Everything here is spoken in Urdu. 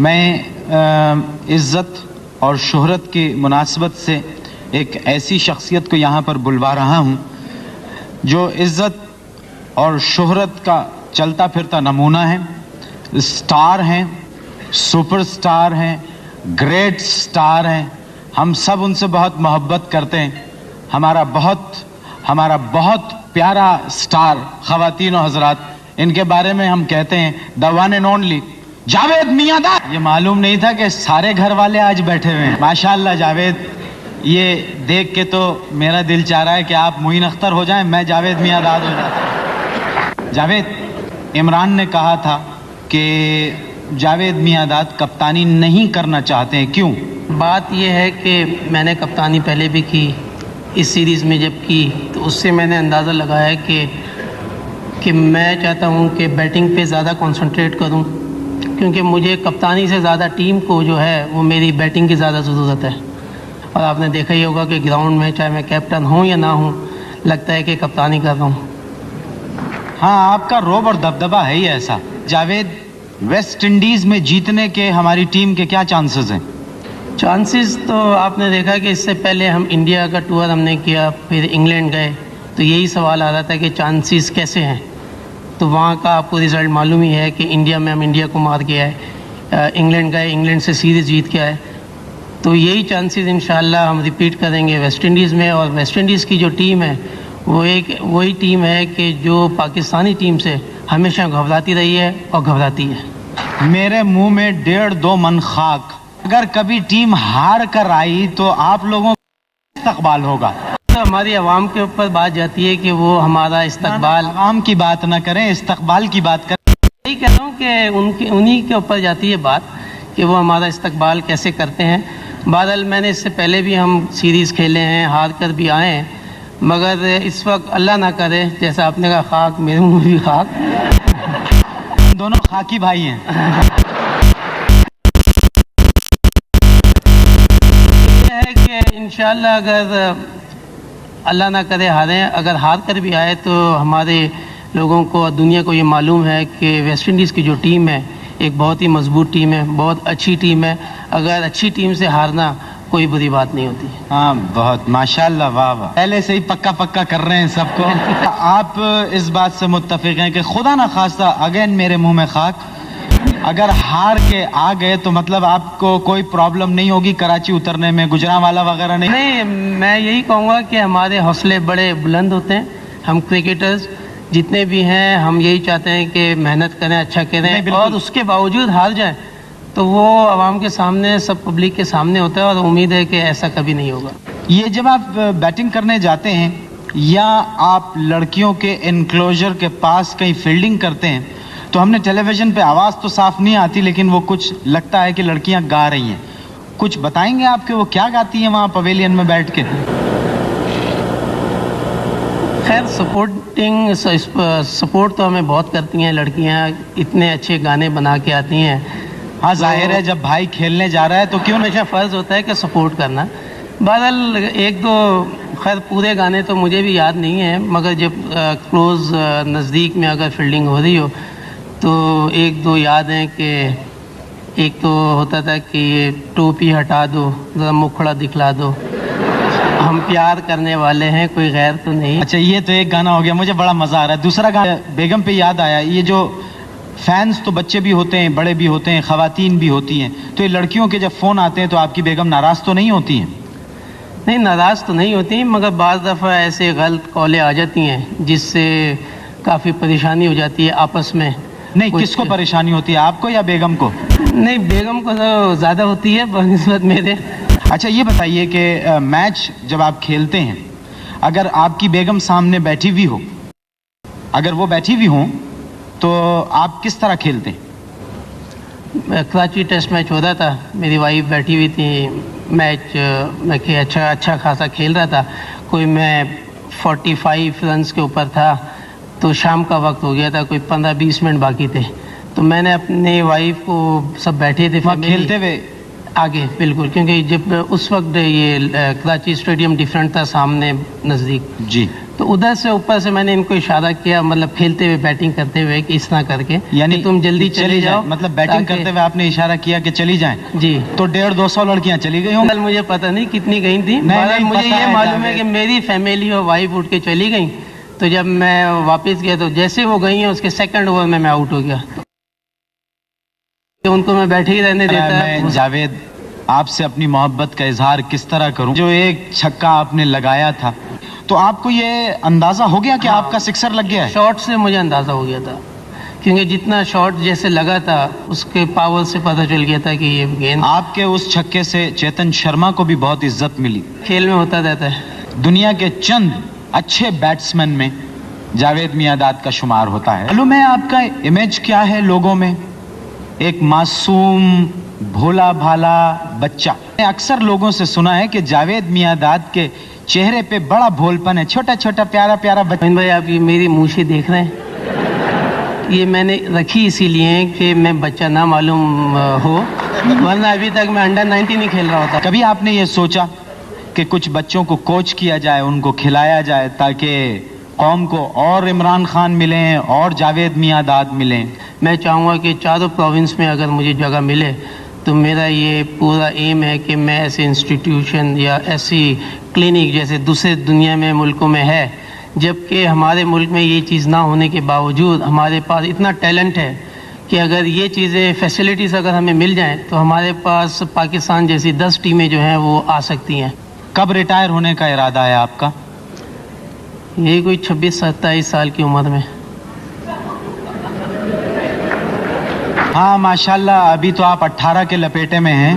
میں عزت اور شہرت کی مناسبت سے ایک ایسی شخصیت کو یہاں پر بلوا رہا ہوں جو عزت اور شہرت کا چلتا پھرتا نمونہ ہے، اسٹار ہیں، سپر اسٹار ہیں، گریٹ اسٹار ہیں. ہم سب ان سے بہت محبت کرتے ہیں. ہمارا بہت پیارا اسٹار خواتین و حضرات، ان کے بارے میں ہم کہتے ہیں the one and only Javed Miandad. یہ معلوم نہیں تھا کہ سارے گھر والے آج بیٹھے ہوئے ہیں. ماشاءاللہ جاوید، یہ دیکھ کے تو میرا دل چاہ رہا ہے کہ آپ معین اختر ہو جائیں، میں جاوید میاں-داد ہو جاتا. جاوید، عمران نے کہا تھا کہ جاوید میاں-داد کپتانی نہیں کرنا چاہتے ہیں، کیوں؟ بات یہ ہے کہ میں نے کپتانی پہلے بھی کی، اس سیریز میں جب کی تو اس سے میں نے اندازہ لگایا کہ میں چاہتا ہوں کہ بیٹنگ پہ زیادہ کنسنٹریٹ کروں، کیونکہ مجھے کپتانی سے زیادہ ٹیم کو جو ہے وہ میری بیٹنگ کی زیادہ ضرورت ہے. اور آپ نے دیکھا ہی ہوگا کہ گراؤنڈ میں چاہے میں کیپٹن ہوں یا نہ ہوں، لگتا ہے کہ کپتانی کر رہا ہوں. ہاں، آپ کا روب اور دبدبہ ہے ہی ایسا. جاوید، ویسٹ انڈیز میں جیتنے کے ہماری ٹیم کے کیا چانسز ہیں؟ چانسز تو آپ نے دیکھا کہ اس سے پہلے ہم انڈیا کا ٹور ہم نے کیا، پھر انگلینڈ گئے، تو یہی سوال آ رہا تھا کہ چانسز کیسے ہیں. تو وہاں کا آپ کو رزلٹ معلوم ہی ہے کہ انڈیا میں ہم انڈیا کو مار کے آئے، انگلینڈ گئے، انگلینڈ سے سیریز جیت کے آئے. تو یہی چانسز انشاءاللہ ہم ریپیٹ کریں گے ویسٹ انڈیز میں. اور ویسٹ انڈیز کی جو ٹیم ہے وہ وہی ٹیم ہے کہ جو پاکستانی ٹیم سے ہمیشہ گھبراتی رہی ہے اور گھبراتی ہے. میرے منہ میں 1.5-2 من خاک. اگر کبھی ٹیم ہار کر آئی تو آپ لوگوں کا استقبال ہوگا. تو ہماری عوام کے اوپر بات جاتی ہے کہ وہ ہمارا استقبال، عوام کی بات نہ کریں، استقبال کی بات کریں. یہی کہہ رہا ہوں کہ انہی کے اوپر جاتی ہے بات کہ وہ ہمارا استقبال کیسے کرتے ہیں. بہرحال میں نے اس سے پہلے بھی ہم سیریز کھیلے ہیں، ہار کر بھی آئے ہیں، مگر اس وقت اللہ نہ کرے، جیسا آپ نے کہا خاک، میرے منہ بھی خاک. دونوں خاکی بھائی ہیں. یہ ہے کہ انشاءاللہ اگر اللہ نہ کرے ہاریں، اگر ہار کر بھی آئے تو ہمارے لوگوں کو اور دنیا کو یہ معلوم ہے کہ ویسٹ انڈیز کی جو ٹیم ہے ایک بہت ہی مضبوط ٹیم ہے، بہت اچھی ٹیم ہے. اگر اچھی ٹیم سے ہارنا کوئی بری بات نہیں ہوتی. ہاں، بہت ماشاءاللہ، واہ واہ، پہلے سے ہی پکا کر رہے ہیں سب کو. آپ اس بات سے متفق ہیں کہ خدا نہ خواستہ اگین میرے منہ میں خاک، اگر ہار کے آ گئے تو مطلب آپ کو کوئی پرابلم نہیں ہوگی کراچی اترنے میں، گجرانوالا وغیرہ نہیں؟ نہیں، میں یہی کہوں گا کہ ہمارے حوصلے بڑے بلند ہوتے ہیں. ہم کرکٹرز جتنے بھی ہیں ہم یہی چاہتے ہیں کہ محنت کریں، اچھا کریں، اور اس کے باوجود ہار جائیں تو وہ عوام کے سامنے، سب پبلک کے سامنے ہوتا ہے، اور امید ہے کہ ایسا کبھی نہیں ہوگا. یہ جب آپ بیٹنگ کرنے جاتے ہیں یا آپ لڑکیوں کے انکلوژر کے پاس کہیں فیلڈنگ کرتے ہیں تو ہم نے ٹیلی ویژن پہ آواز تو صاف نہیں آتی، لیکن وہ کچھ لگتا ہے کہ لڑکیاں گا رہی ہیں. کچھ بتائیں گے آپ کہ وہ کیا گاتی ہیں وہاں پویلین میں بیٹھ کے؟ خیر، سپورٹ تو ہمیں بہت کرتی ہیں لڑکیاں، اتنے اچھے گانے بنا کے آتی ہیں. ہاں، ظاہر ہے جب بھائی کھیلنے جا رہا ہے تو کیوں ہمیشہ فرض ہوتا ہے کہ سپورٹ کرنا. بہرحال ایک دو، خیر پورے گانے تو مجھے بھی یاد نہیں ہیں، مگر جب کلوز نزدیک میں اگر فیلڈنگ ہو رہی ہو تو ایک دو یاد ہیں کہ ایک تو ہوتا تھا کہ یہ ٹوپی ہٹا دو، ذرا مکھڑا دکھلا دو، ہم پیار کرنے والے ہیں، کوئی غیر تو نہیں. اچھا، یہ تو ایک گانا ہو گیا، مجھے بڑا مزہ آ رہا ہے. دوسرا گانا بیگم پہ یاد آیا. یہ جو فینس تو بچے بھی ہوتے ہیں، بڑے بھی ہوتے ہیں، خواتین بھی ہوتی ہیں، تو یہ لڑکیوں کے جب فون آتے ہیں تو آپ کی بیگم ناراض تو نہیں ہوتی ہیں؟ نہیں، ناراض تو نہیں ہوتی، مگر بعض دفعہ ایسے غلط کالیں آ جاتی ہیں جس سے کافی پریشانی ہو جاتی ہے آپس میں. نہیں، کس کو پریشانی ہوتی ہے، آپ کو یا بیگم کو؟ نہیں، بیگم کو تو زیادہ ہوتی ہے بنسبت میرے. اچھا، یہ بتائیے کہ میچ جب آپ کھیلتے ہیں، اگر آپ کی بیگم سامنے بیٹھی ہوئی ہو، اگر وہ بیٹھی ہوئی ہوں تو آپ کس طرح کھیلتے ہیں؟ کراچی ٹیسٹ میچ ہو رہا تھا، میری وائف بیٹھی ہوئی تھی، میچ میں اچھا خاصا کھیل رہا تھا، کوئی میں 45 رنز کے اوپر تھا، تو شام کا وقت ہو گیا تھا، کوئی 15-20 منٹ باقی تھے، تو میں نے اپنی وائف کو، سب بیٹھے تھے کھیلتے ہوئے آگے، بالکل، کیونکہ جب اس وقت یہ کراچی اسٹیڈیم ڈیفرنٹ تھا، سامنے نزدیک، جی، تو ادھر سے اوپر سے میں نے ان کو اشارہ کیا, مطلب کھیلتے ہوئے بیٹنگ کرتے ہوئے کہ اس طرح کر کے, یعنی کہ تم جلدی چلے جاؤ, مطلب بیٹنگ تاکہ- کرتے ہوئے آپ نے اشارہ کیا کہ چلی جائیں, جی تو 150-200 لڑکیاں چلی گئی ہوں. کل مجھے پتہ نہیں کتنی گئی تھی, نہیں، مجھے پتہ یہ ہے معلوم ہے جاوید. کہ میری فیملی اور وائف اٹھ کے چلی گئیں. تو جب میں واپس گیا تو جیسے وہ گئی ہیں اس کے سیکنڈ اوور میں آؤٹ ہو گیا. کہ ان کو میں بیٹھے ہی رہنے دیتا. میں جاوید آپ سے اپنی محبت کا اظہار کس طرح کروں, جو ایک چھکا آپ نے لگایا تھا تو آپ کو یہ اندازہ ہو گیا کہ آپ کا سکسر لگ گیا ہے؟ شاٹ سے مجھے اندازہ ہو گیا تھا, کیونکہ جتنا شاٹ جیسے لگا تھا اس کے پاور سے پتہ چل گیا تھا کہ یہ گیند. آپ کے اس چھکے سے چیتن شرما کو بھی بہت عزت ملی. کھیل میں ہوتا رہتا ہے. دنیا کے چند اچھے بیٹسمین میں جاوید میاں-داد کا شمار ہوتا ہے. معلوم ہے آپ کا امیج کیا ہے لوگوں میں؟ ایک معصوم بھولا بھالا بچہ. میں نے اکثر لوگوں سے سنا ہے کہ جاوید میاں-داد کے چہرے پہ بڑا بھولپن ہے, چھوٹا چھوٹا پیارا پیارا بچہ. موین بھائی, آپ یہ میری مونچھیں دیکھ رہے ہیں, یہ میں نے رکھی اسی لیے کہ میں بچہ نہ معلوم ہو, ورنہ ابھی تک میں انڈر 19 نہیں کھیل رہا ہوتا. کبھی آپ نے یہ سوچا کہ کچھ بچوں کو کوچ کیا جائے, ان کو کھلایا جائے, تاکہ قوم کو اور عمران خان ملیں اور جاوید میاں-داد ملیں؟ میں چاہوں گا کہ چاروں پروونس میں اگر مجھے جگہ ملے تو میرا یہ پورا ایم ہے کہ میں ایسے انسٹیٹیوشن یا ایسی کلینک جیسے دوسرے دنیا میں ملکوں میں ہے, جبکہ ہمارے ملک میں یہ چیز نہ ہونے کے باوجود ہمارے پاس اتنا ٹیلنٹ ہے کہ اگر یہ چیزیں فیسلٹیز اگر ہمیں مل جائیں تو ہمارے پاس پاکستان جیسی 10 ٹیمیں جو ہیں وہ آ سکتی ہیں. کب ریٹائر ہونے کا ارادہ ہے آپ کا؟ یہی کوئی 26-27 سال کی عمر میں. ہاں ماشاءاللہ, ابھی تو آپ 18 کے لپیٹے میں ہیں.